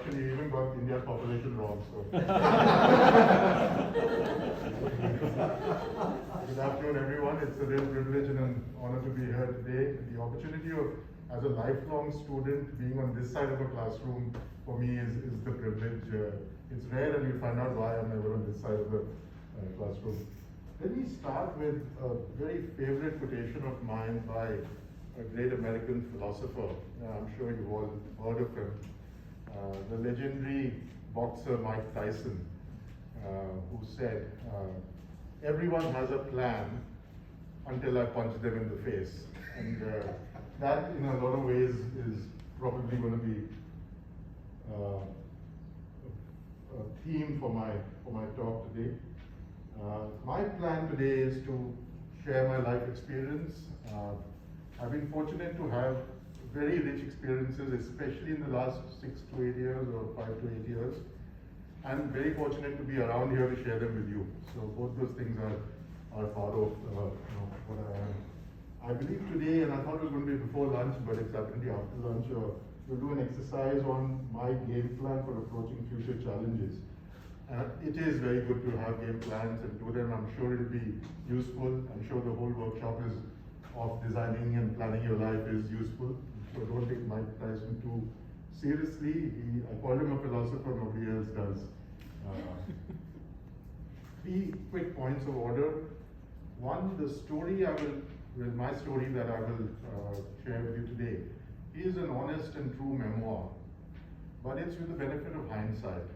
Actually, you even got India's population wrong, so. Good afternoon, everyone. It's a real privilege and an honor to be here today. The opportunity of, as a lifelong student, being on this side of a classroom, for me is the privilege. It's rare, and you'll find out why I'm never on this side of the classroom. Let me start with a very favorite quotation of mine by a great American philosopher. I'm sure you've all heard of him. The legendary boxer Mike Tyson, who said, everyone has a plan until I punch them in the face. And that, in a lot of ways, is probably going to be a theme for my talk today. My plan today is to share my life experience. I've been fortunate to have very rich experiences, especially in the last 6 to 8 years or 5 to 8 years. I'm very fortunate to be around here to share them with you. So both those things are part of what I am. I believe today, and I thought it was going to be before lunch, but it's definitely after lunch, we'll do an exercise on my game plan for approaching future challenges. It is very good to have game plans and do them. I'm sure it'll be useful. I'm sure the whole workshop of designing and planning your life is useful. So don't take Mike Tyson too seriously. I call him a philosopher, nobody else does. 3 quick points of order. One, my story that I will share with you today is an honest and true memoir, but it's with the benefit of hindsight.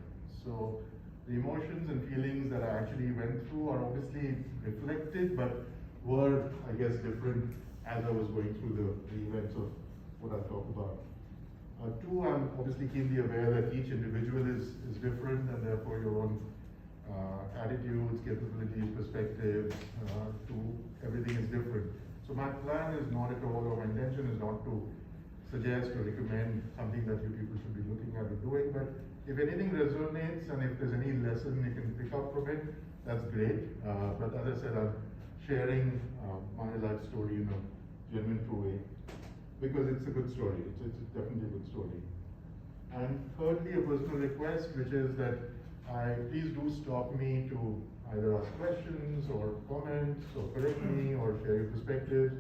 So the emotions and feelings that I actually went through are obviously reflected, but were, I guess, different as I was going through the events of what I'll talk about. 2, I'm obviously keenly aware that each individual is different, and therefore your own attitudes, capabilities, perspectives to everything is different. So my plan is not at all, or my intention is not to suggest or recommend something that you people should be looking at or doing, but if anything resonates and if there's any lesson you can pick up from it, that's great. But as I said, I'm sharing my life story in a genuine, true way, because it's a good story. It's definitely a good story. And thirdly, a personal request, which is that please do stop me to either ask questions or comments or correct me or share your perspectives.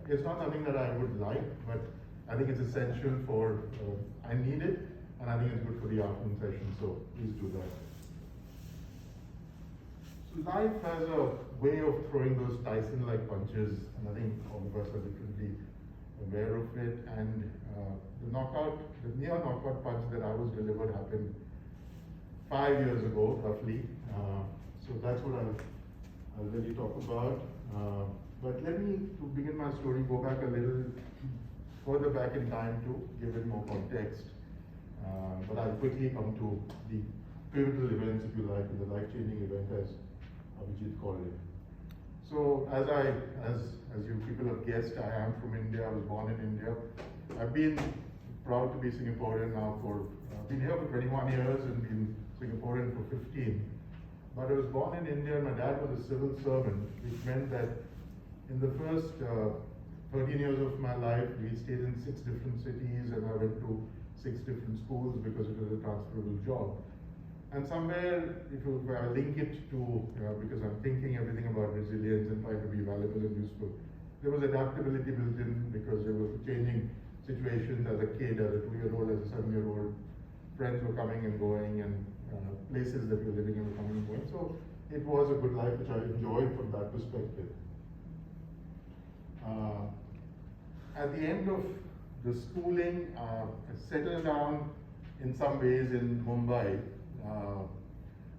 It's not something that I would like, but I think it's essential for, I need it, and I think it's good for the afternoon session, so please do that. So life has a way of throwing those Tyson-like punches, and I think all of us are differently aware of it. And the near knockout punch that I was delivered happened 5 years ago, roughly. So that's what I'll really talk about. But let me, to begin my story, go back a little further back in time to give it more context. But I'll quickly come to the pivotal events, if you like, the life-changing event, as Abhijit called it. So as you people have guessed, I am from India. I was born in India. I've been proud to be Singaporean now I've been here for 21 years and been Singaporean for 15. But I was born in India, and my dad was a civil servant, which meant that in the first 13 years of my life, we stayed in 6 different cities, and I went to 6 different schools because it was a transferable job. And somewhere, if I link it to, because I'm thinking everything about resilience and trying to be valuable and useful, there was adaptability built in because there were changing situations as a kid, as a 2-year-old, as a 7-year-old. Friends were coming and going, and places that we were living in were coming and going. So it was a good life, which I enjoyed from that perspective. At the end of the schooling, I settled down in some ways in Mumbai.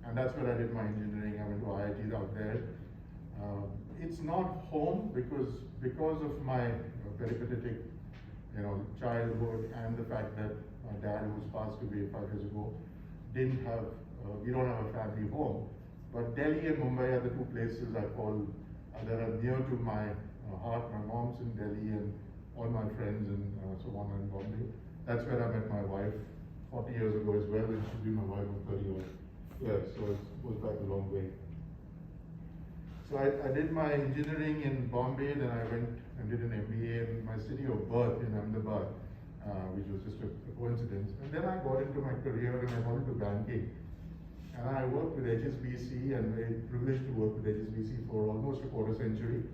And that's where I did my engineering. I went to IIT out there. It's not home because of my peripatetic, childhood, and the fact that my dad, who was passed away 5 years ago, we don't have a family home. But Delhi and Mumbai are the 2 places I call that are near to my heart. My mom's in Delhi, and all my friends and so on are in Bombay. That's where I met my wife 40 years ago as well, and she's been my wife for 30 years. Yeah, so it goes back a long way. So I did my engineering in Bombay, then I went and did an MBA in my city of birth in Ahmedabad. which was just a coincidence. And then I got into my career and I got into banking. And I worked with HSBC and very privileged to work with HSBC for almost a quarter century.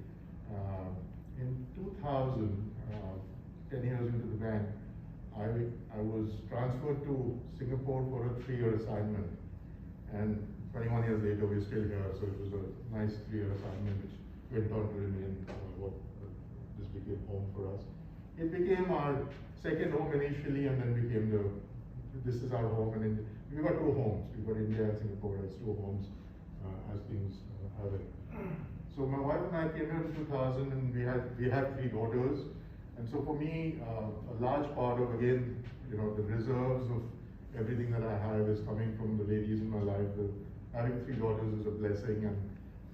In 2000, 10 years into the bank, I was transferred to Singapore for a 3-year assignment. And 21 years later, we're still here, so it was a nice 3-year assignment which went on to remain what this became home for us. It became our second home initially, and then became this is our home, and we got 2 homes. We got India and Singapore as 2 homes as things have it. So my wife and I came here in 2000, and we had 3 daughters. And so for me, a large part of, again, the reserves of everything that I have is coming from the ladies in my life. Having 3 daughters is a blessing,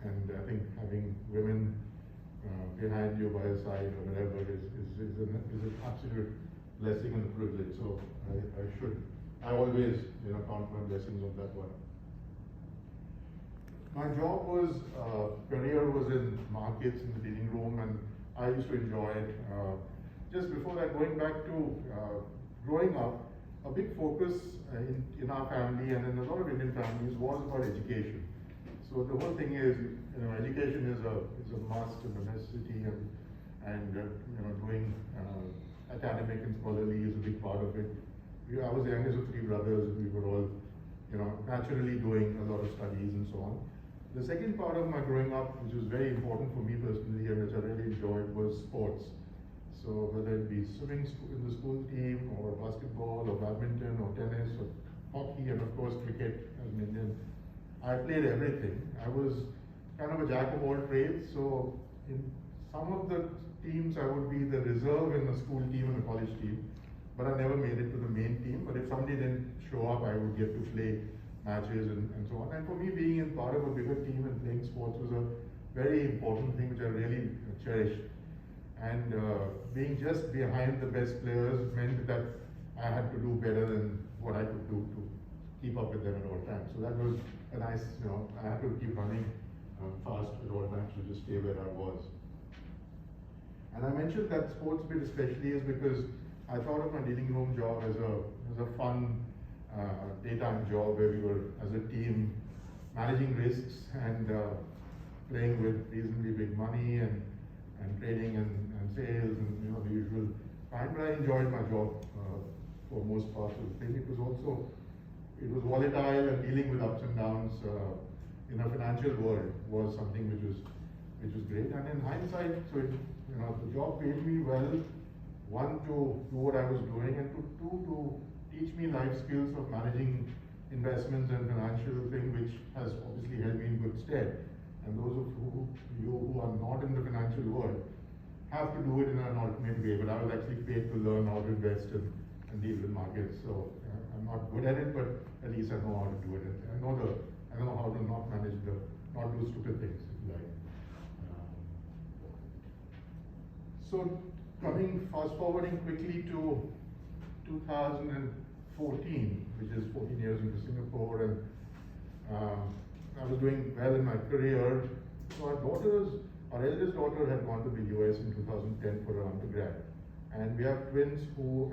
and I think having women behind you by your side or whatever is an absolute blessing and a privilege. So I always count my blessings on that one. My job career was in markets in the dealing room, and I used to enjoy it. Just before that, going back to growing up, a big focus in our family and in a lot of Indian families was about education. So the whole thing is, education is a must and a necessity, and doing academic and scholarly is a big part of it. I was the youngest of 3 brothers, and we were all, naturally doing a lot of studies and so on. The second part of my growing up, which was very important for me personally and which I really enjoyed, was sports. So whether it be swimming in the school team, or basketball, or badminton, or tennis, or hockey, and of course cricket as an Indian, I played everything. I was kind of a jack of all trades. So in some of the teams, I would be the reserve in the school team and the college team, but I never made it to the main team. But if somebody didn't show up, I would get to play matches and so on. And for me, being in part of a bigger team and playing sports was a very important thing which I really cherished. And being just behind the best players meant that I had to do better than what I could do to keep up with them at all times. So that was a nice, I had to keep running fast at all times to just stay where I was. And I mentioned that sports bit especially is because I thought of my dealing room job as a fun daytime job where we were, as a team, managing risks and playing with reasonably big money and trading and sales and the usual kind. But I enjoyed my job for most parts of the thing. It was volatile, and dealing with ups and downs in a financial world was something which was great. And in hindsight, so the job paid me well. 1, to do what I was doing, and 2, to teach me life skills of managing investments and financial thing, which has obviously held me in good stead. And those of you who are not in the financial world have to do it in an alternate way. But I was actually paid to learn how to invest and deal with markets. So I'm not good at it, but at least I know how to do it. I know how to not do stupid things, if you like. So fast forwarding quickly to 2014, which is 14 years into Singapore, and I was doing well in my career. So our eldest daughter had gone to the US in 2010 for her undergrad, and we have twins who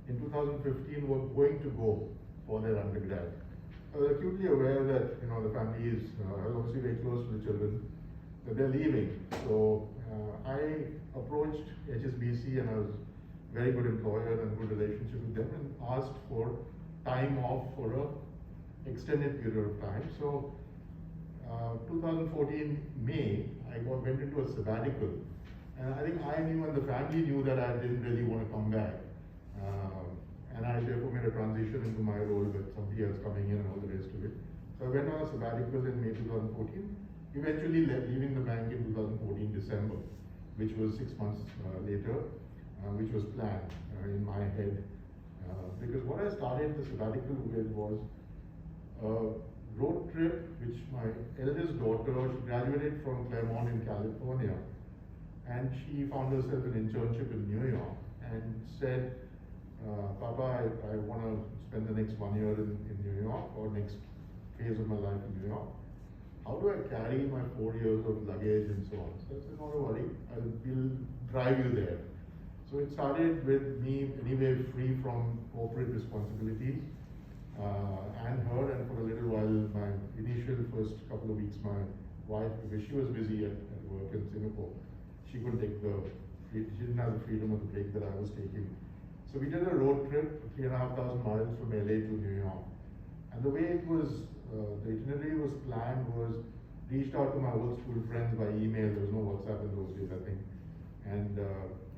in 2015 were going to go for their undergrad. I was acutely aware that the family is obviously very close to the children, that they're leaving. So I approached HSBC, and I was a very good employer and good relationship with them, and asked for time off for a extended period of time. So 2014 May, I went into a sabbatical, and I think I knew and the family knew that I didn't really want to come back, and I therefore made a transition into my role with somebody else coming in and all the rest of it. So I went on a sabbatical in May 2014, eventually leaving the bank in 2014 December, which was 6 months later, which was planned in my head. Because what I started the sabbatical with was a road trip which my eldest daughter, she graduated from Claremont in California, and she found herself an internship in New York, and said, Papa, I want to spend the next 1 year in New York, or next phase of my life in New York. How do I carry my 4 years of luggage and so on? So I said, not to worry, we'll drive you there. So it started with me anyway free from corporate responsibilities, and her, and for a little while, my initial first couple of weeks, my wife, because she was busy at work in Singapore, she couldn't take she didn't have the freedom of the break that I was taking. So we did a road trip, 3,500 miles from LA to New York. And the way it was, the itinerary was planned was, reached out to my old school friends by email, there was no WhatsApp in those days, I think. And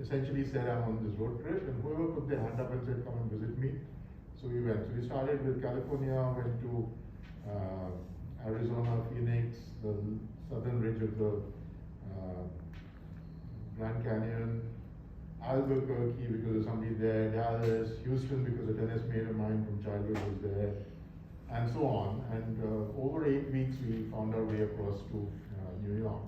essentially said, I'm on this road trip, and whoever put their hand up and said, come and visit me. So we went. So we started with California, went to Arizona, Phoenix, the southern ridge of the Grand Canyon, Albuquerque because there's somebody there, Dallas, Houston because a tennis mate of mine from childhood was there, and so on. And over 8 weeks, we found our way across to New York.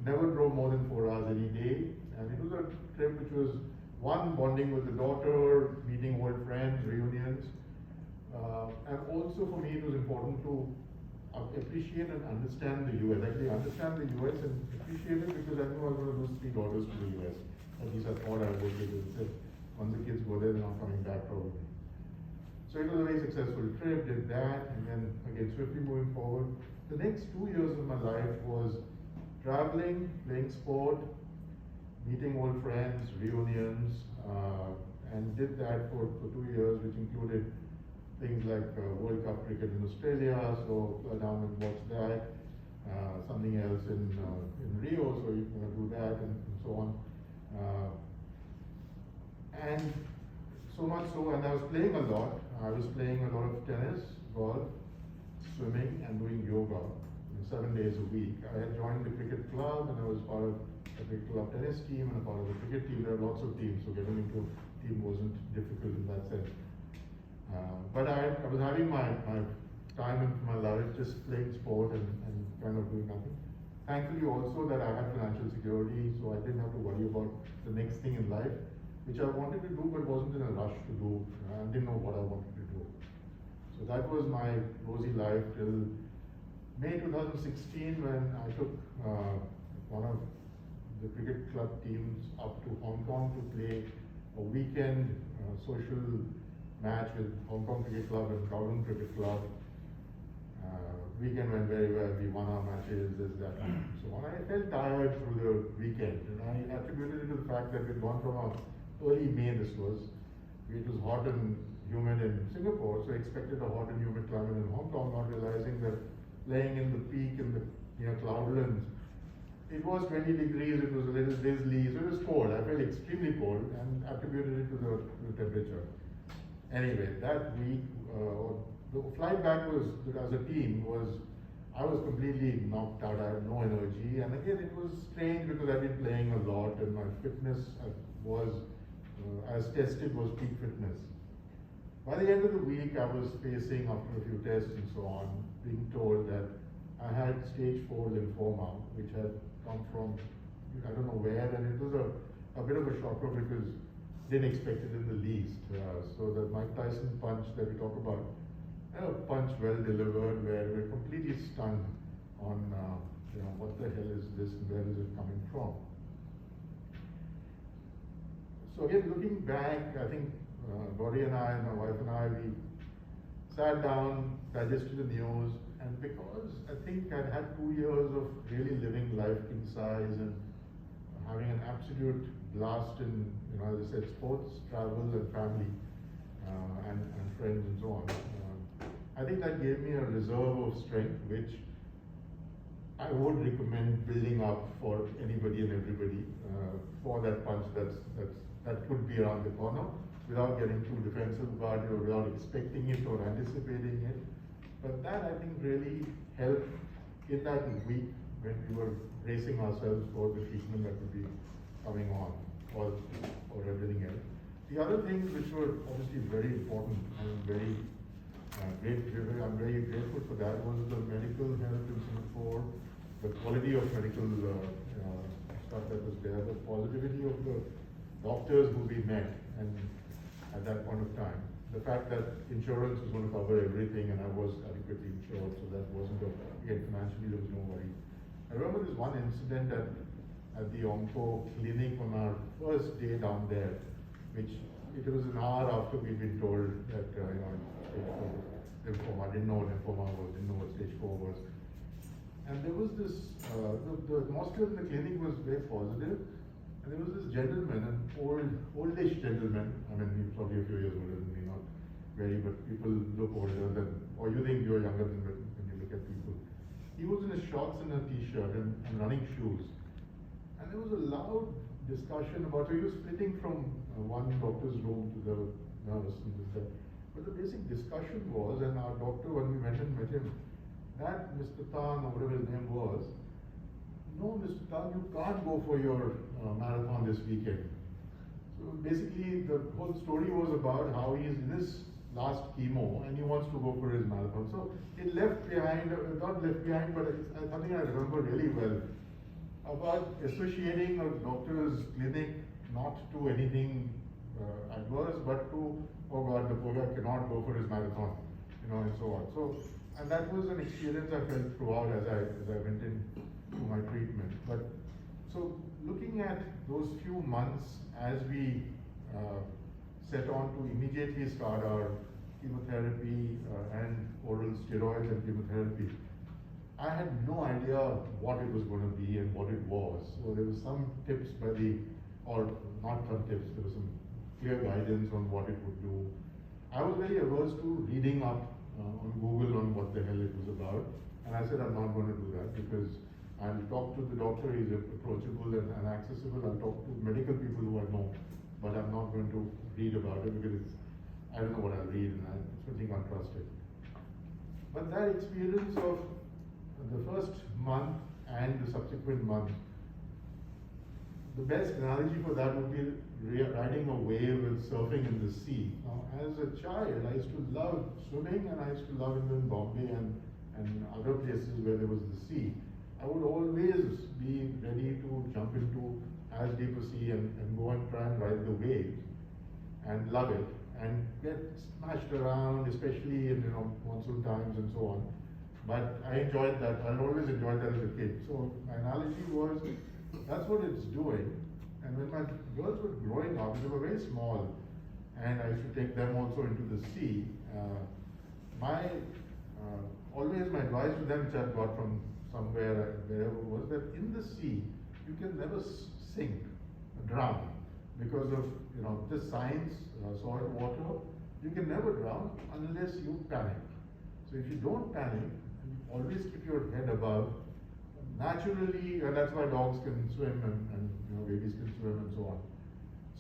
Never drove more than 4 hours any day, and it was a trip which was one, bonding with the daughter, meeting old friends, reunions, and also for me it was important to appreciate and understand the US. Actually understand the US and appreciate it because I knew I was going to lose 3 daughters to the US. At least I thought I would, because once the kids go there, they're not coming back probably. So it was a very successful trip, did that, and then again swiftly moving forward. The next 2 years of my life was traveling, playing sport, meeting old friends, reunions, and did that for 2 years, which included things like World Cup cricket in Australia, so fly down and watch that, something else in Rio, so you can do that, and so on. And so much so, and I was playing a lot. I was playing a lot of tennis, golf, swimming, and doing yoga 7 days a week. I had joined the cricket club, and I was part of the cricket club tennis team and a part of the cricket team. There are lots of teams, so getting into a team wasn't difficult in that sense. But I was having my time in my life just playing sport and kind of doing nothing. Thankfully also that I had financial security, so I didn't have to worry about the next thing in life, which I wanted to do but wasn't in a rush to do. I didn't know what I wanted to do. So that was my rosy life till May 2016, when I took one of the cricket club teams up to Hong Kong to play a weekend social match with Hong Kong Cricket Club and Kowloon Cricket Club. Weekend went very well, we won our matches, this, that, and so on. I felt tired through the weekend, and I attributed it to the fact that we'd gone from early May, it was hot and humid in Singapore, so I expected a hot and humid climate in Hong Kong, not realizing that playing in the peak in the cloudlands, it was 20 degrees, it was a little drizzly, so it was cold. I felt extremely cold and attributed it to the temperature. Anyway, that week, the flight back was, as a team, I was completely knocked out, I had no energy, and again it was strange because I've been playing a lot and my fitness was, as tested, was peak fitness. By the end of the week, I was facing, after a few tests and so on, being told that I had stage 4 lymphoma, which had come from, I don't know where, and it was a bit of a shocker because didn't expect it in the least. So the Mike Tyson punch that we talk about, a punch well delivered, where we're completely stunned on, what the hell is this and where is it coming from? So again, looking back, I think Gauri and I, my wife and I, we sat down, digested the news, and because I think I'd had 2 years of really living life king size and having an absolute blast in, as I said, sports, travel, and family, and friends and so on. I think that gave me a reserve of strength, which I would recommend building up for anybody and everybody for that punch that could be around the corner, without getting too defensive about it or without expecting it or anticipating it. But that, I think, really helped in that week when we were bracing ourselves for the treatment that would be coming on, or everything else. The other things which were obviously very important and very I'm very grateful for that, was the medical help in Singapore, the quality of medical stuff that was there, the positivity of the doctors who we met, and at that point of time, the fact that insurance was going to cover everything and I was adequately insured, so that wasn't again, financially there was no worry. I remember this one incident that at the Onco clinic on our first day down there, which it was an hour after we'd been told that, stage 4 lymphoma. I didn't know what lymphoma was, didn't know what stage 4 was. And there was this, the atmosphere in the clinic was very positive. And there was this gentleman, an oldish gentleman. I mean, he's probably a few years older than me, not very, but people look older than, or you think you're younger than when you look at people. He was in his shorts and a t-shirt and running shoes. And there was a loud discussion about, so he was flitting from one doctor's room to the nurse and this, that. But the basic discussion was, and our doctor, when we went and met him, that Mr. Tan, or whatever his name was, no, Mr. Tan, you can't go for your marathon this weekend. So basically, the whole story was about how he is in his last chemo and he wants to go for his marathon. So it left behind, not left behind, but it's something I remember really well, about associating a doctor's clinic not to anything adverse, but to, oh God, the poor guy cannot go for his marathon, and so on. So, and that was an experience I felt throughout as I went into my treatment. But so looking at those few months as we set on to immediately start our chemotherapy and oral steroids and chemotherapy, I had no idea what it was going to be and what it was. So there were some tips or not some tips, there was some clear guidance on what it would do. I was very averse to reading up on Google on what the hell it was about. And I said, I'm not going to do that because I'll talk to the doctor, he's approachable and accessible. I'll talk to medical people who I know, but I'm not going to read about it because I don't know what I'll read and it's something untrusted. But that experience of the first month and the subsequent month, the best analogy for that would be riding a wave and surfing in the sea. Now, as a child, I used to love swimming and I used to love it in Bombay and other places where there was the sea. I would always be ready to jump into as deep a sea and go and try and ride the waves and love it and get smashed around, especially in monsoon times and so on. But I enjoyed that. I always enjoyed that as a kid. So my analogy was, that's what it's doing. And when my girls were growing up, they were very small, and I used to take them also into the sea. Always my advice to them, which I got from somewhere, wherever it was, that in the sea, you can never sink, drown, because of this science, soil, water. You can never drown unless you panic. So if you don't panic, and always keep your head above, naturally, and that's why dogs can swim and babies can swim and so on.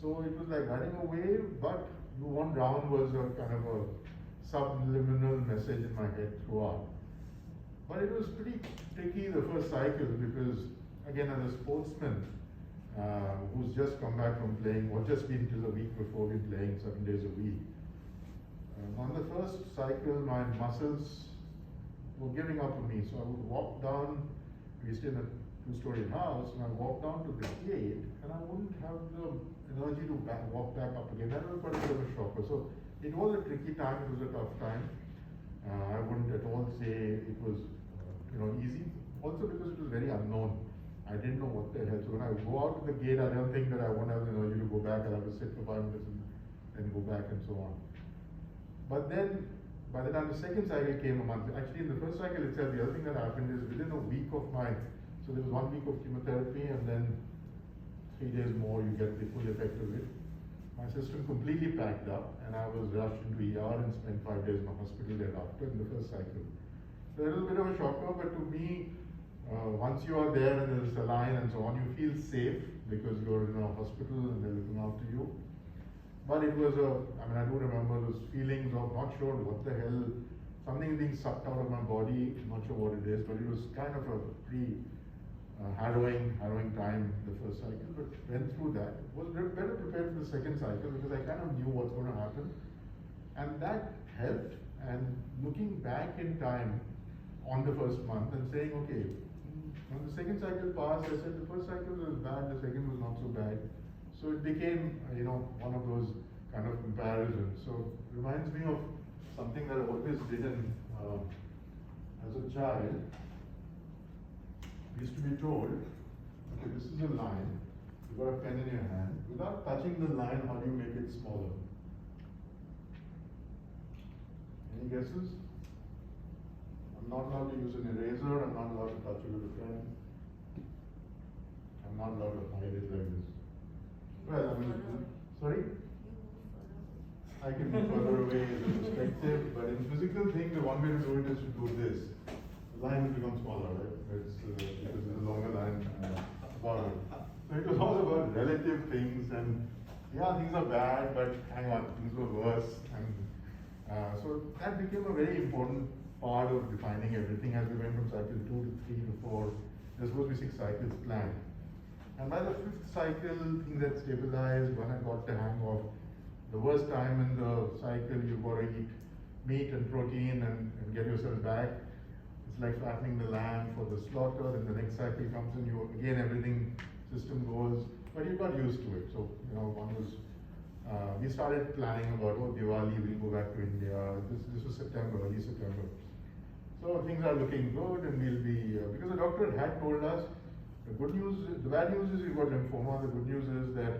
So it was like riding a wave, but you won't drown was a kind of a subliminal message in my head throughout. But it was pretty tricky the first cycle because, again, as a sportsman who's just come back from playing, or just been till a week before been playing 7 days a week, on the first cycle my muscles were giving up on me. So I would walk down, we stayed in a two-story house, and I walked down to the gate, and I wouldn't have the energy to walk back up again. That was quite a bit of a shocker. So it was a tricky time, it was a tough time. I wouldn't at all say it was easy, also because it was very unknown. I didn't know what the hell. So when I go out to the gate, I don't think that I won't have the energy to go back. I'll have to sit for 5 minutes and then go back and so on. But then, by the time the second cycle came a month, actually in the first cycle itself, the other thing that happened is within a week of so there was 1 week of chemotherapy and then 3 days more you get the full effect of it. My system completely packed up and I was rushed into ER and spent 5 days in the hospital thereafter in the first cycle. So it was a bit of a shocker, but to me, once you are there and there's a saline and so on, you feel safe because you're in a hospital and they're looking after you. But it was I do remember those feelings of not sure what the hell, something being sucked out of my body, not sure what it is, but it was kind of a pretty harrowing time the first cycle, but went through that. Was better prepared for the second cycle because I kind of knew what's going to happen. And that helped, and looking back in time on the first month and saying, okay, when the second cycle passed, I said the first cycle was bad, the second was not so bad. So it became, one of those kind of comparisons. So it reminds me of something that I always did as a child. We used to be told, okay, this is a line. You've got a pen in your hand. Without touching the line, how do you make it smaller? Any guesses? I'm not allowed to use an eraser. I'm not allowed to touch it with a pen. I'm not allowed to hide it like this. Well, I mean, sorry? I can move further away as a perspective, but in physical thing, the one way to do it is to do this. The line will become smaller, right? It's because there's a longer line above it. So it was all about relative things, and yeah, things are bad, but hang on, things were worse. And so that became a very important part of defining everything as we went from cycle 2 to 3 to 4. There's supposed to be 6 cycles planned. And by the 5th cycle, things had stabilized. When I got the hang of the worst time in the cycle, you've got to eat meat and protein and get yourself back. It's like fattening the lamb for the slaughter. Then the next cycle comes and you again everything system goes, but you got used to it. So one was we started planning about Diwali, we'll go back to India. This was September, early September. So things are looking good, and we'll be because the doctor had told us the good news. The bad news is you've got lymphoma. The good news is that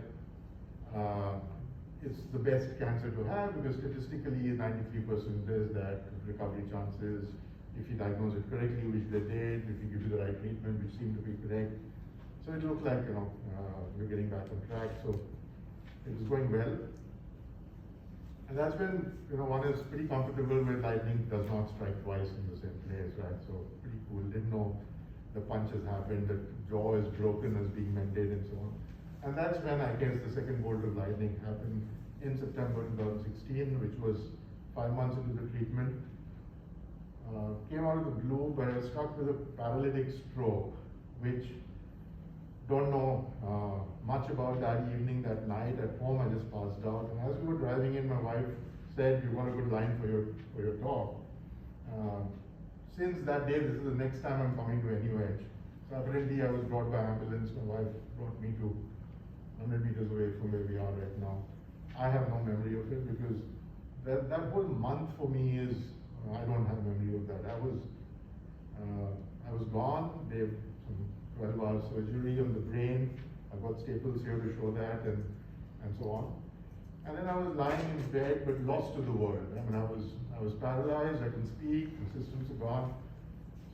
it's the best cancer to have because statistically 93% is that recovery chances if you diagnose it correctly, which they did, if you give you the right treatment, which seemed to be correct. So it looked like we're getting back on track. So it was going well. And that's when one is pretty comfortable with lightning does not strike twice in the same place, right? So pretty cool. Didn't know the punch has happened, the jaw is broken, is being mended, and so on. And that's when I guess the second bolt of lightning happened in September 2016, which was 5 months into the treatment. Came out of the blue, but I was struck with a paralytic stroke, which don't know much about that evening, that night. At home, I just passed out. And as we were driving in, my wife said, "You got a good line for your talk." Since that day, this is the next time I'm coming to NUS. So apparently I was brought by ambulance. My wife brought me to 100 meters away from where we are right now. I have no memory of it because that whole month for me is, I don't have memory of that. I was gone. They have some 12-hour surgery on the brain. I've got staples here to show that and so on. And then I was lying in bed but lost to the world. I mean, I was paralyzed, I can speak, the systems are gone.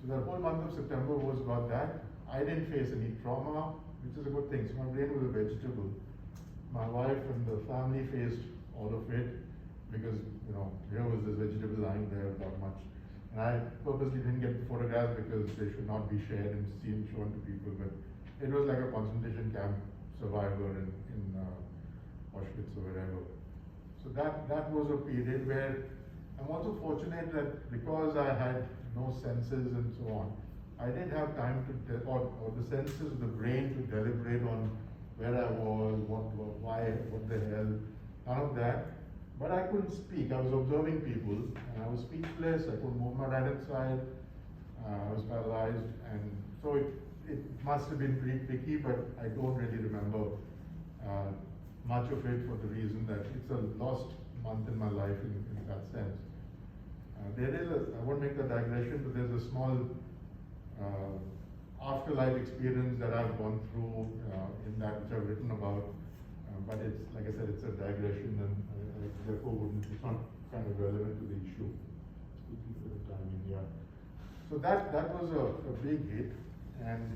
So that whole month of September was about that. I didn't face any trauma, which is a good thing. So my brain was a vegetable. My wife and the family faced all of it because, here was this vegetable lying there without much. And I purposely didn't get the photographs because they should not be shared and shown to people, but it was like a concentration camp survivor in Auschwitz or wherever. So that was a period where I'm also fortunate that because I had no senses and so on, I didn't have time to, or the senses of the brain to deliberate on where I was, why, what the hell, none of that. But I couldn't speak. I was observing people, and I was speechless. I couldn't move my right hand side. I was paralyzed, and so it must have been pretty tricky. But I don't really remember much of it for the reason that it's a lost month in my life in that sense. There is I won't make the digression, but there's a small afterlife experience that I've gone through in that which I've written about. But it's, like I said, it's a digression, and therefore it's not kind of relevant to the issue. Speaking for the timing, yeah. So that was a big hit, and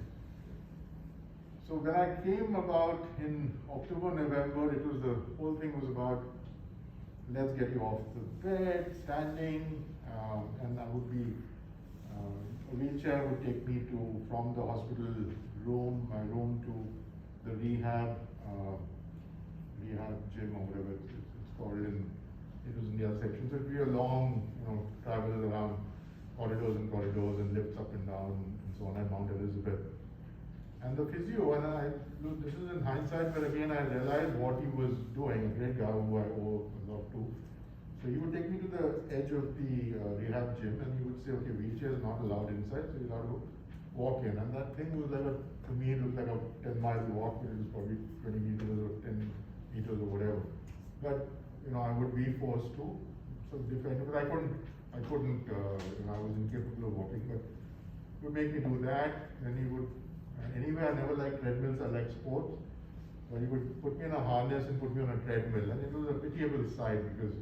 so when I came about in October, November, it was the whole thing was about let's get you off the bed, standing, and I would be a wheelchair would take me from the hospital room, my room, to the rehab gym or whatever it's called, and it was in the other section. So it'd be a long, travel around corridors and lifts up and down and so on at Mount Elizabeth. And the physio, and this is in hindsight, but again I realized what he was doing, a great guy who I owe a lot to. So he would take me to the edge of the rehab gym, and he would say, okay, wheelchair is not allowed inside, so you'll have to walk in. And that thing was like to me, it looked like a 10-mile walk, but it was probably 20 meters or 10 meters or whatever. But, I would be forced to, so defend, but I couldn't, I was incapable of walking, but he would make me do that, then he would Anyway, I never liked treadmills, I liked sports. But he would put me in a harness and put me on a treadmill, and it was a pitiable sight because,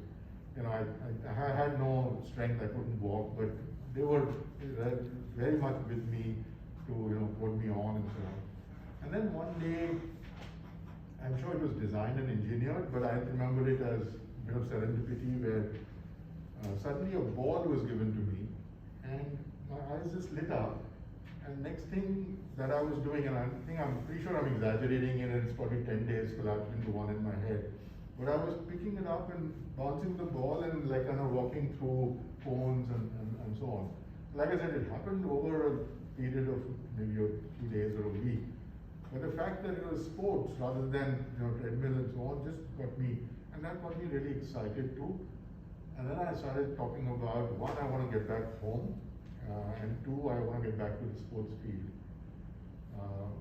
I had no strength, I couldn't walk, but they were very much with me to, put me on and so on. And then one day, I'm sure it was designed and engineered, but I remember it as a bit of serendipity where suddenly a ball was given to me, and my eyes just lit up. And next thing that I was doing, and I'm pretty sure I'm exaggerating it, and it's probably 10 days collapsed into one in my head. But I was picking it up and bouncing the ball and like kind of walking through cones and so on. Like I said, it happened over a period of maybe a few days or a week. But the fact that it was sports rather than treadmill and so on just got me, and that got me really excited too. And then I started talking about, one, I want to get back home, and two, I want to get back to the sports field.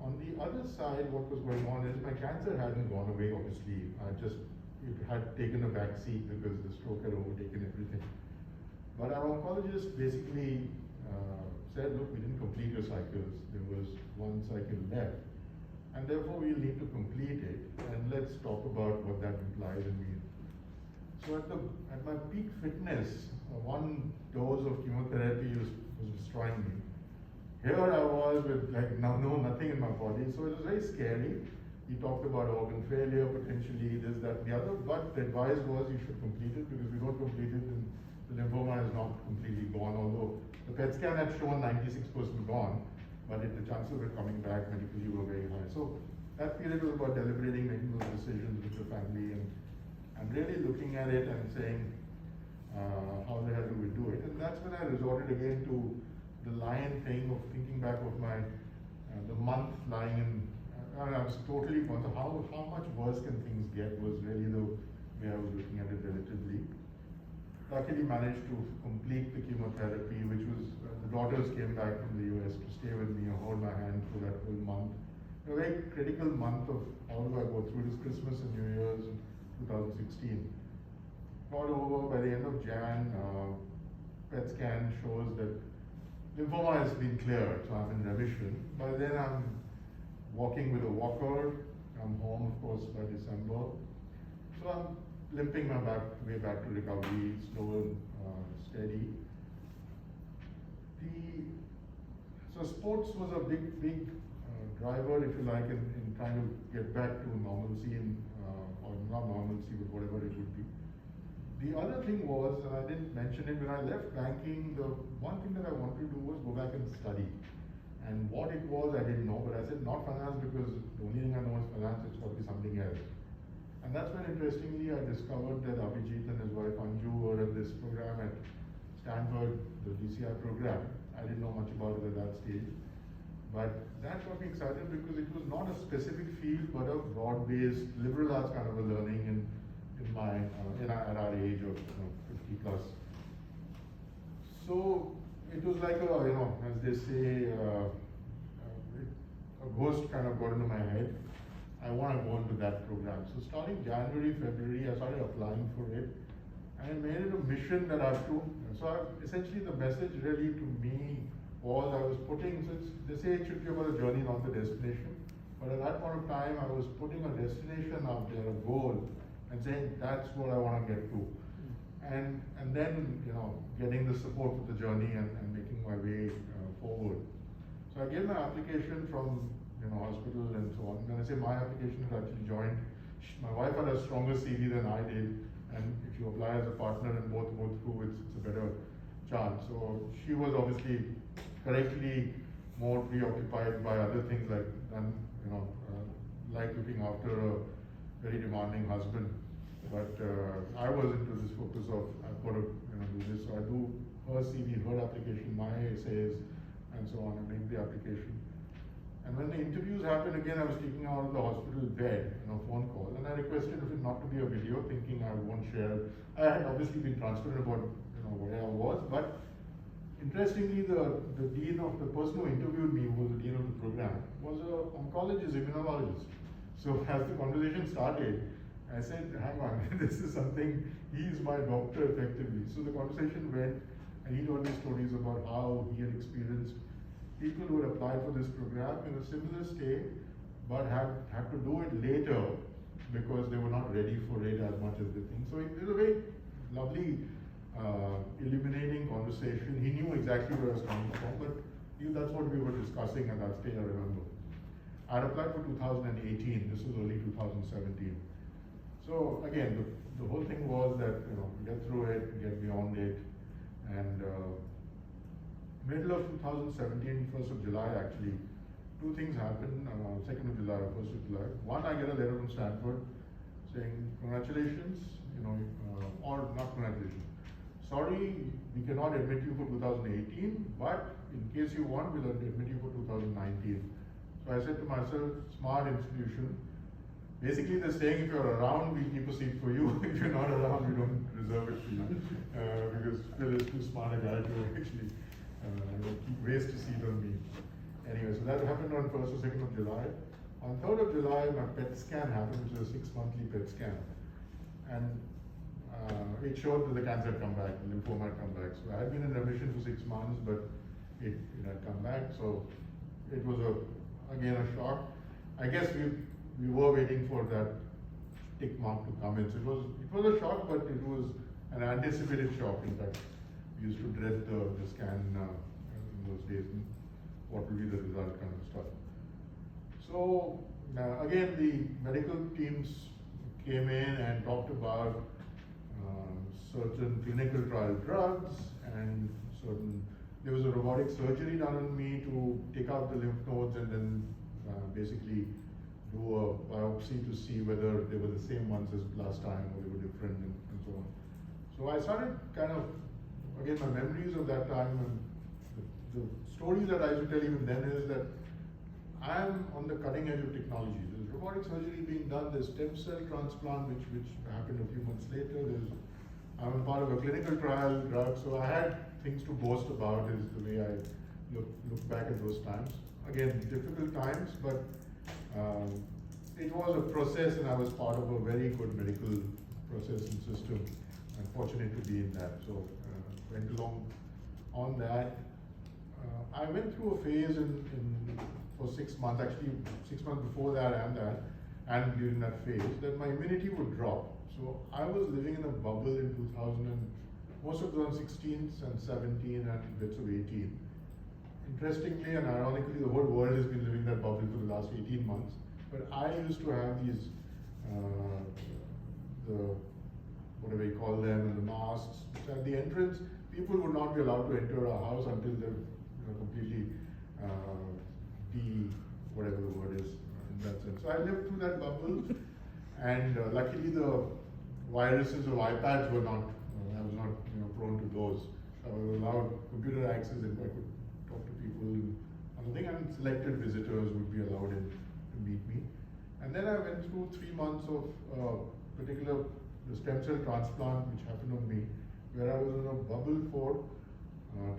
On the other side, what was going on is my cancer hadn't gone away, obviously. It had taken a back seat because the stroke had overtaken everything. But our oncologist basically said, look, we didn't complete your cycles. There was one cycle left. And therefore, we'll need to complete it. And let's talk about what that implies and means. So at my peak fitness, one dose of chemotherapy was destroying me. Here I was with nothing in my body, so it was very scary. He talked about organ failure, potentially this, that, the other, but the advice was you should complete it because if you don't complete it, then the lymphoma is not completely gone, although the PET scan had shown 96% gone, but the chances of it coming back medically were very high. So that period was about deliberating, making those decisions with the family, and really looking at it and saying, how the hell do we do it? And that's when I resorted again to the lion thing of thinking back of the month lying in, I was totally conscious, how much worse can things get was really the way I was looking at it relatively. Luckily managed to complete the chemotherapy, which was, the daughters came back from the US to stay with me and hold my hand for that whole month. A very critical month of how do I go through this Christmas and New Year's in 2016. Got over by the end of Jan, PET scan shows that lymphoma has been cleared, so I'm in remission. By then I'm walking with a walker. I'm home, of course, by December. So I'm limping my way back to recovery, slow and steady. So sports was a big driver, if you like, in trying to get back to normalcy, or not normalcy, but whatever it would be. The other thing was, and I didn't mention it, when I left banking, the one thing that I wanted to do was go back and study. And what it was, I didn't know, but I said not finance because the only thing I know is finance, it's got to be something else. And that's when, interestingly, I discovered that Abhijit and his wife Anju were at this program at Stanford, the DCI program. I didn't know much about it at that stage. But that got me excited because it was not a specific field, but a broad-based liberal arts kind of a learning in at our age of 50 plus. So it was like as they say, a ghost kind of got into my head. I want to go into that program. So starting January, February, I started applying for it. And I made it a mission that I have to. So essentially the message really to me was I was putting, so they say it should be about a journey, not the destination. But at that point of time, I was putting a destination out there, a goal, and saying that's what I want to get to. And then, getting the support for the journey and making my way forward. So I gave my application from, hospital and so on. When I say my application had actually joined, my wife had a stronger CV than I did. And if you apply as a partner and both go through, it's a better chance. So she was obviously correctly more preoccupied by other things like looking after a very demanding husband. But I was into this focus of I've got to do this. So I do her CV, her application, my essays, and so on, and make the application. And when the interviews happened, again, I was taking out of the hospital bed, phone call, and I requested of it not to be a video, thinking I won't share. I had obviously been transparent about where I was, but interestingly, the person who interviewed me, who was the dean of the program, was an oncologist, immunologist. So as the conversation started, I said, hang on, this is something, he is my doctor effectively. So the conversation went, and he told me stories about how he had experienced people who had applied for this program in a similar state, but had to do it later because they were not ready for it as much as they think. So it was a very lovely, illuminating conversation. He knew exactly where I was coming from, but that's what we were discussing at that stage, I remember. I had applied for 2018, this was early 2017. So again, the whole thing was that, get through it, get beyond it, and middle of 2017, 1st of July actually, two things happened, 2nd of July, 1st of July. One, I get a letter from Stanford saying, congratulations, or not congratulations. Sorry, we cannot admit you for 2018, but in case you want, we'll admit you for 2019. So I said to myself, smart institution. Basically, they're saying if you're around, we'll keep a seat for you. If you're not around, we don't reserve it for you. Because Phil is too smart a guy to actually waste a seat on me. Anyway, so that happened on 1st or 2nd of July. On 3rd of July, my PET scan happened, which was a 6-monthly PET scan. And it showed that the cancer had come back, the lymphoma had come back. So I had been in remission for 6 months, but it had come back. So it was again a shock. I guess we were waiting for that tick mark to come in. So it was a shock, but it was an anticipated shock. In fact, we used to dread the scan in those days. What will be the result, kind of stuff. So again, the medical teams came in and talked about certain clinical trial drugs and there was a robotic surgery done on me to take out the lymph nodes and then basically do a biopsy to see whether they were the same ones as last time or they were different and so on. So I started kind of, again, my memories of that time and the stories that I used to tell even then is that I am on the cutting edge of technology. There's robotic surgery being done, there's stem cell transplant, which happened a few months later. I'm a part of a clinical trial drug, so I had things to boast about is the way I look back at those times. Again, difficult times, but it was a process and I was part of a very good medical process and system. I'm fortunate to be in that, so went along on that. I went through a phase for 6 months, actually 6 months before that and during that phase, that my immunity would drop. So I was living in a bubble in 2000 and most of 2016 and 17 and bits of 18. Interestingly and ironically, the whole world has been living that bubble for the last 18 months. But I used to have these, what do we call them, and the masks. At the entrance, people would not be allowed to enter our house until they've completely whatever the word is in that sense. So I lived through that bubble, and luckily the viruses of iPads were not, I was not prone to those. I was allowed computer access and I could talk to people and other thing, and selected visitors would be allowed in to meet me. And then I went through 3 months of the stem cell transplant which happened on me, where I was in a bubble for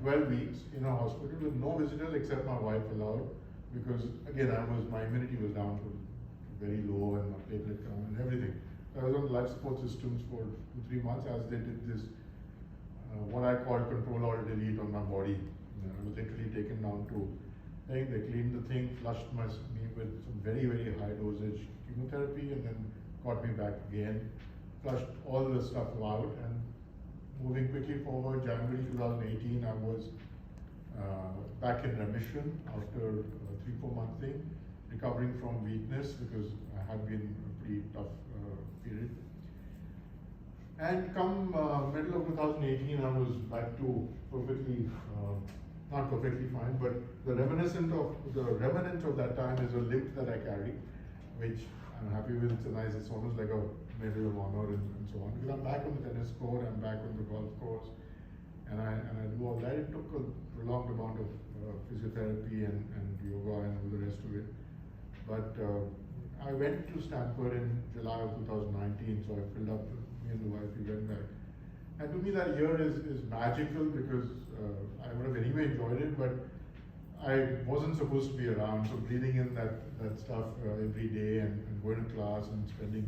12 weeks in a hospital with no visitors except my wife allowed, because again my immunity was down to very low and my platelet count and everything. I was on life support systems for 2-3 months as they did this what I call control alt delete on my body. I was literally taken down to thing. They cleaned the thing, flushed me with some very, very high dosage chemotherapy, and then got me back again, flushed all the stuff out, and moving quickly forward, January 2018, I was back in remission after a 3-4 month thing, recovering from weakness because I had been a pretty tough period. And come middle of 2018, I was back to perfectly, not perfectly fine, but the remnant of that time is a limp that I carry, which I'm happy with. It's almost like a medal of honor and so on. Because I'm back on the tennis court, I'm back on the golf course, and I do all that. It took a prolonged amount of physiotherapy and yoga and all the rest of it. But I went to Stanford in July of 2019, so I filled up, me and the wife, we went back. And to me that year is magical because I would have anyway enjoyed it, but I wasn't supposed to be around, so breathing in that stuff every day and going to class and spending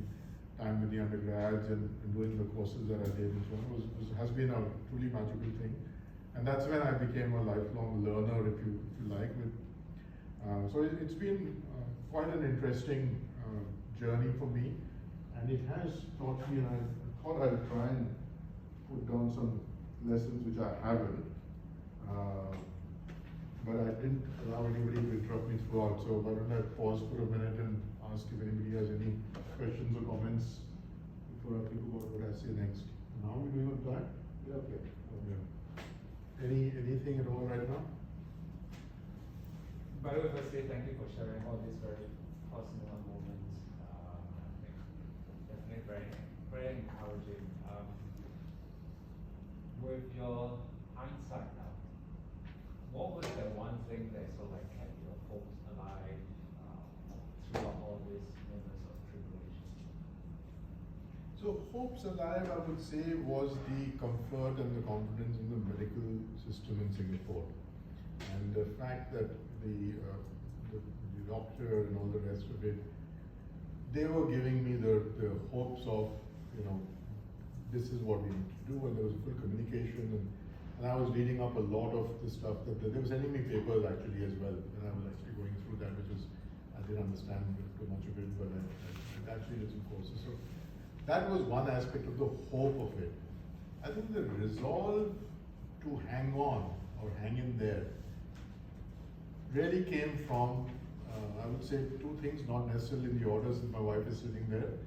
time with the undergrads and doing the courses that I did and so on has been a truly magical thing. And that's when I became a lifelong learner, if you like. So it's been quite an interesting journey for me, and it has taught me, and I thought I'd try and put down some lessons which I haven't, but I didn't allow anybody to interrupt me throughout, so why don't I pause for a minute and ask if anybody has any questions or comments before I think about what I say next. And how are we doing on time? Yeah, okay. Yeah. Anything at all right now? By the way, firstly, thank you for sharing all these very personal moments. I think definitely very encouraging. With your hindsight now, what was the one thing that sort of like kept your hopes alive throughout all these moments of tribulation? So hopes alive, I would say, was the comfort and the confidence in the medical system in Singapore, and the fact that the doctor and all the rest of it, they were giving me the hopes of, this is what we need to do, and there was full communication, and I was reading up a lot of the stuff that they were sending me papers actually as well, and I was actually going through that, which is, I didn't understand too much of it, but I actually did some courses. So that was one aspect of the hope of it. I think the resolve to hang on or hang in there really came from, I would say, two things, not necessarily in the order since my wife is sitting there.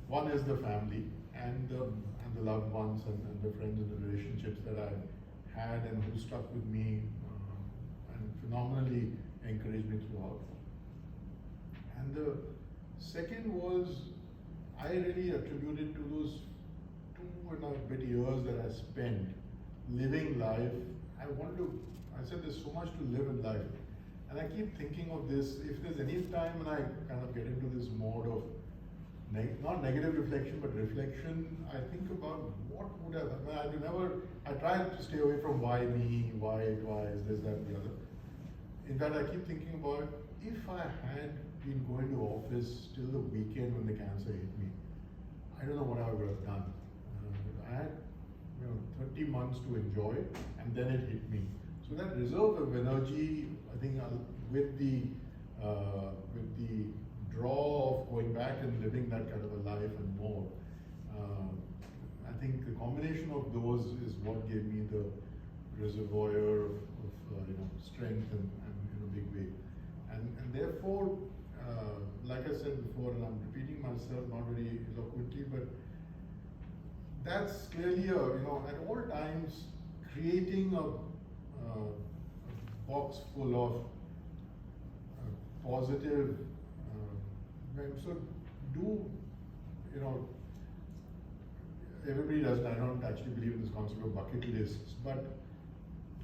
One is the family and the loved ones and the friends and the relationships that I've had and who stuck with me and phenomenally encouraged me throughout. And the second was, I really attributed to those 2.5 years that I spent living life. I said there's so much to live in life. And I keep thinking of this, if there's any time when I kind of get into this mode of, not negative reflection, but reflection, I think about what would have, I try to stay away from why me, why is this, that, and the other. In fact, I keep thinking about, if I had been going to office till the weekend when the cancer hit me, I don't know what I would have done. I had 30 months to enjoy, and then it hit me. So that reserve of energy, I think, with the draw of going back and living that kind of a life and more, I think the combination of those is what gave me the reservoir of strength and in a big way. And therefore, like I said before, and I'm repeating myself not very eloquently, but that's clearly at all times creating a box full of positive. So everybody doesn't. I don't actually believe in this concept of bucket lists, but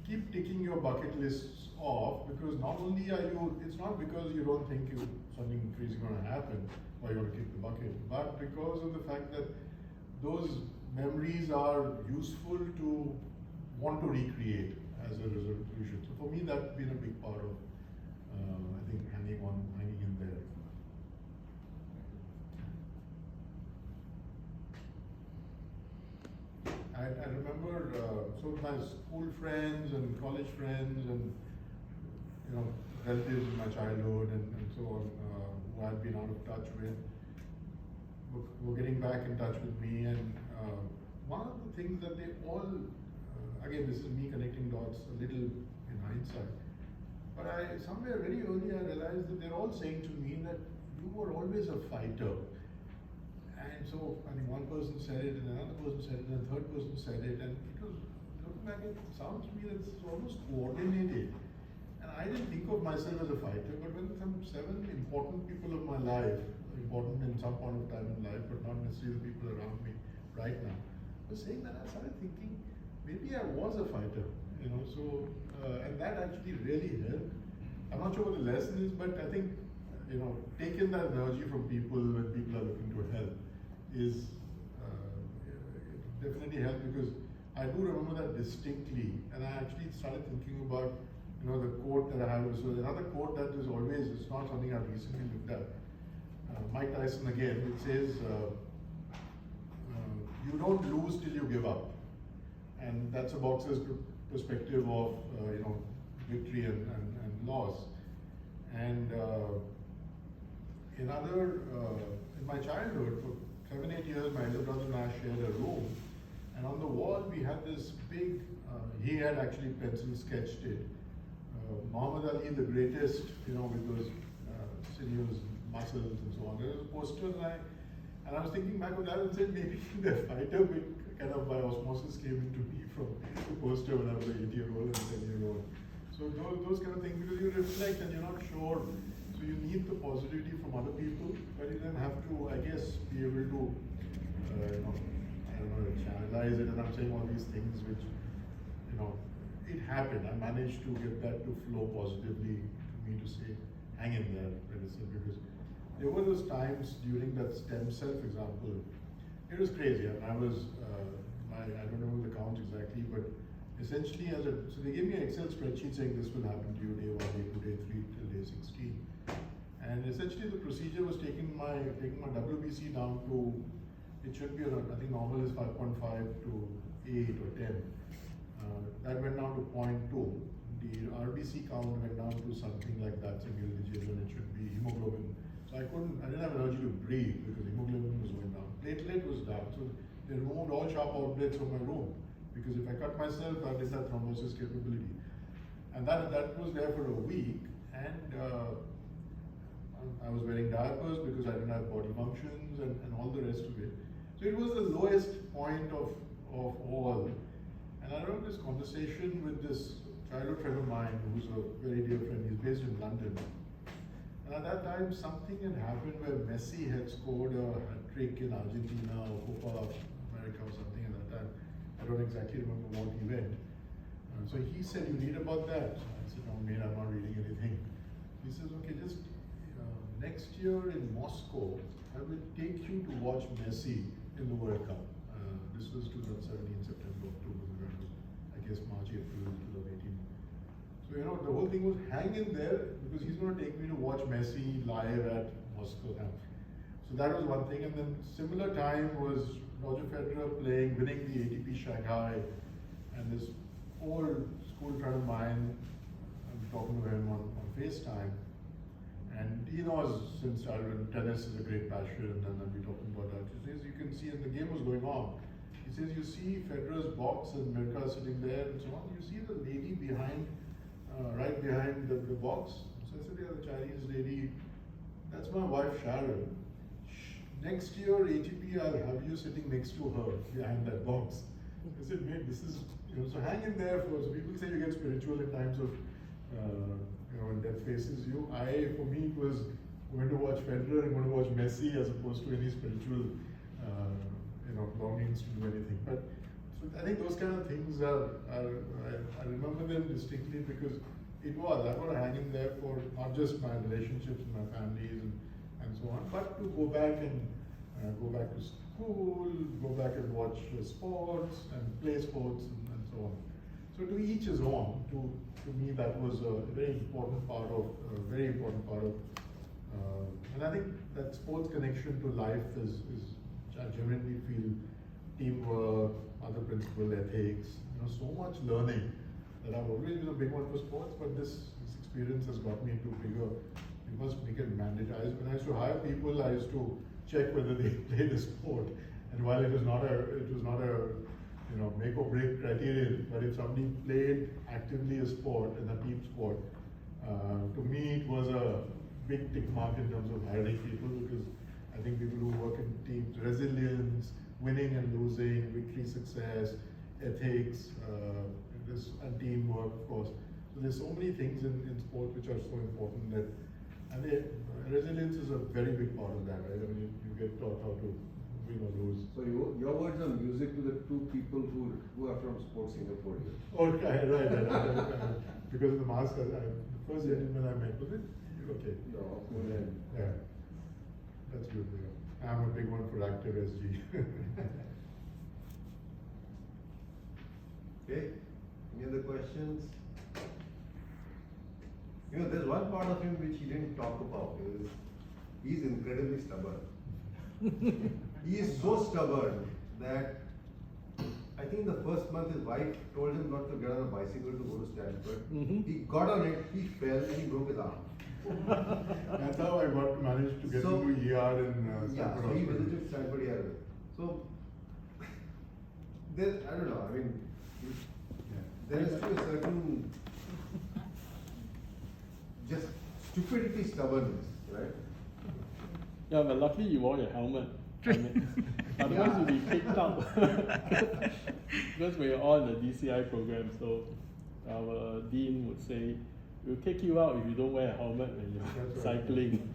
keep ticking your bucket lists off, because not only are you, it's not because you don't think something crazy is going to happen or you're going to kick the bucket, but because of the fact that those memories are useful to want to recreate as a resolution. So for me, that's been a big part of, I think, hanging in there. I remember, so my school friends and college friends and relatives in my childhood and so on, who I'd been out of touch with, were getting back in touch with me, and one of the things that they all, again, this is me connecting dots a little in hindsight, but somewhere very early I realized that they're all saying to me that you were always a fighter. And so, I think one person said it, and another person said it, and a third person said it, and it was, looking back, it sounds to me that it's almost coordinated. And I didn't think of myself as a fighter, but when some 7 important people of my life, important in some point of time in life, but not necessarily the people around me right now, were saying that, I started thinking, maybe I was a fighter, and that actually really helped. I'm not sure what the lesson is, but I think, taking that energy from people when people are looking to help is definitely helped, because I do remember that distinctly, and I actually started thinking about the quote that I have. So another quote that is always, it's not something I've recently looked at, Mike Tyson again, it says, you don't lose till you give up. and that's a boxer's perspective of victory and loss. And in my childhood, for 7-8 years, my elder brother and I shared a room, and on the wall we had this big. He had actually pencil sketched it. Muhammad Ali, the greatest, with those sinews, muscles, and so on. There was a poster, and I was thinking back of that and said maybe the fighter bit kind of by osmosis came into me from the poster when I was an 8-year-old and 10-year-old. So those kind of things, because you reflect and you're not sure. So you need the positivity from other people, but you then have to, I guess, be able to, I don't know, channelize it. And I'm saying all these things which, it happened. I managed to get that to flow positively to me to say, hang in there, medicine, because there were those times during that stem cell, for example, it was crazy. And I was, I don't remember the count exactly, but essentially so they gave me an Excel spreadsheet saying this will happen to you day 1, day 2, day 3 till day 16. And essentially the procedure was taking my WBC down to, it should be around, I think normal is 5.5 to 8 or 10. That went down to 0.2. The RBC count went down to something like that, single digit, when it should be hemoglobin. So I didn't have energy to breathe because hemoglobin was going down. Platelet was down, so they removed all sharp outlets from my room, because if I cut myself, I didn't have thrombosis capability. And that was there for a week, and I was wearing diapers because I didn't have body functions and all the rest of it. So it was the lowest point of all. And I remember this conversation with this childhood friend of mine who's a very dear friend. He's based in London. And at that time, something had happened where Messi had scored a hat-trick in Argentina or Copa America or something at that time. I don't exactly remember what event. So he said, you read about that? I said, no, mate, I'm not reading anything. He says, okay, just next year in Moscow, I will take you to watch Messi in the World Cup. This was 2017, September, October, November, I guess March, April 2018. So, the whole thing was hang in there because he's going to take me to watch Messi live at Moscow. So that was one thing. And then similar time was Roger Federer winning the ATP Shanghai, and this old school friend of mine, I'm talking to him on FaceTime. And he knows since childhood tennis is a great passion, and then we're talking about that. He says, you can see, and the game was going on. He says, you see Federer's box and Mirka sitting there and so on. You see the lady behind, right behind the box. So I said, yeah, the Chinese lady, that's my wife Sharon. Next year, ATP, I'll have you sitting next to her behind that box. I said, mate, this is, so hang in there for, so people say you get spiritual in times of, when death faces you. For me, it was going to watch Federer and going to watch Messi as opposed to any spiritual, longings to do anything. But so I think those kind of things I remember them distinctly because I want to hang in there for not just my relationships with my families and so on, but to go back and go back to school, go back and watch sports and play sports and so on. So to each his own. To me, that was a very important part of, and I think that sports connection to life is I genuinely feel teamwork, other principle ethics, so much learning that I've always been a big one for sports, but this experience has got me into bigger. You must make it mandatory. When I used to hire people, I used to check whether they play the sport, and while it was not a make or break criterion, but if somebody played actively a sport and a team sport, to me it was a big tick mark in terms of hiring people, because I think people who work in teams, resilience, winning and losing, victory, success, ethics, and teamwork, of course. So there's so many things in sport which are so important that, and resilience is a very big part of that, right? I mean, you get taught how to win or lose. So your words are music to the two people who are from Sports Singapore here. Okay, right. Because of the mask, the first gentleman I met, was it? Okay. Yeah. That's good. Yeah. I'm a big one for active SG. Okay. Any other questions? There's one part of him which he didn't talk about. He's incredibly stubborn. He is so stubborn that I think the first month his wife told him not to get on a bicycle to go to Stanford. Mhm. He got on it, he fell and he broke his arm. That's how I managed to get So- into ER in Yeah, Stanford so he Hospital. visited Stanford ER. So, there, I don't know, I mean, Yeah. there is still a certain just stupidity, stubbornness, right? Yeah, but luckily you wore your helmet. I mean, otherwise you'd be kicked out. Because we're all in the DCI program, so our dean would say, we'll kick you out if you don't wear a helmet when you're That's right. cycling.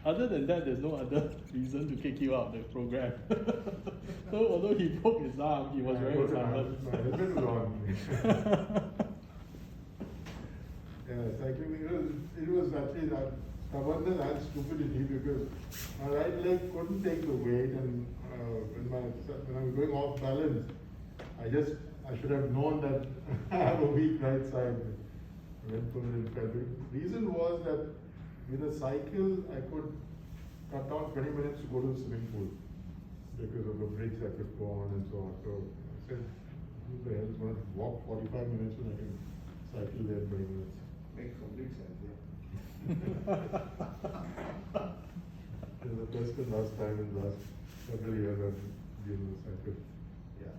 Other than that, there's no other reason to kick you out of the program. So although he broke his arm, he was I wearing his put helmet. my helmet was on. Yeah, cycling, it was actually that stubbornness and stupidity because my right leg couldn't take the weight, and when I was going off balance, I should have known that I have a weak right side. I went for it and fell. The reason was that with a cycle, I could cut down 20 minutes to go to the swimming pool because of the bridge I could go on and so on. So I said, who the hell is going to walk 45 minutes when I can cycle there in 20 minutes? Makes complete sense, yeah. It's the first and last time in the last several years I've been on the cycle. Yeah.